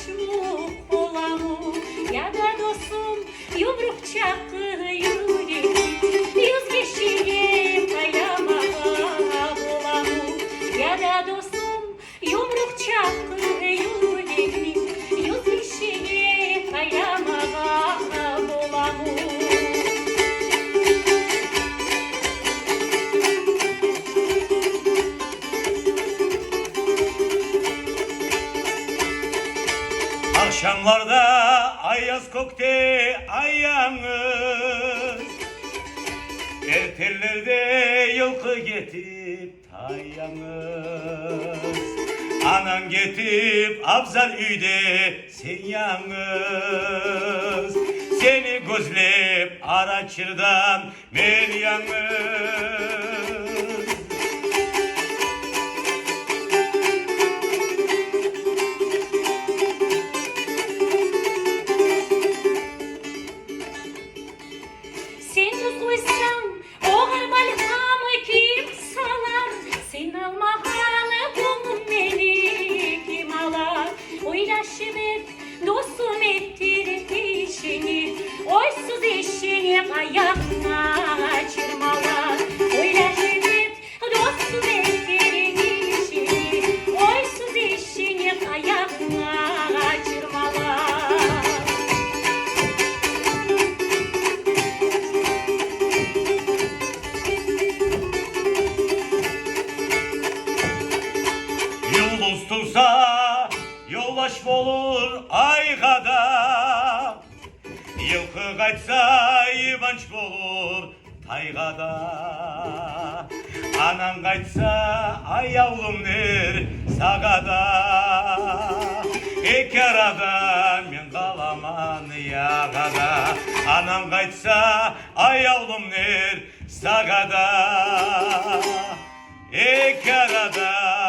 aşık olamı ya da dostum yumruk çakı yüreği yüz kişiye kayamağa bulamı ya da dostum yumruk çakı yüreği yüz kişiye kayamağa bulamı. Akşamlarda ayaz koktu ayağınız, ertellerde yılkı getip tayanız. Anan getip abzal üyde sen yalnız, seni gözlep araçırdan mel yalnız. Sen tuz koysan oğul balhamı kim salar? Sen almağanı bunun beni kim alar? Oylaşım et, dostum ettir peşini, oysuz eşini ayağına çırmalar. Oylaşım et, dostum ettir peşini, oysuz eşini ayağına çırmalar. Yıldız tutsa yoldaş olur aygada, yılkı kaçsa ivanç olur taygada. Anan kaçsa ay yavrum der sagada, iki arada men kalaman yağada. Anan kaçsa ay yavrum der sagada, iki arada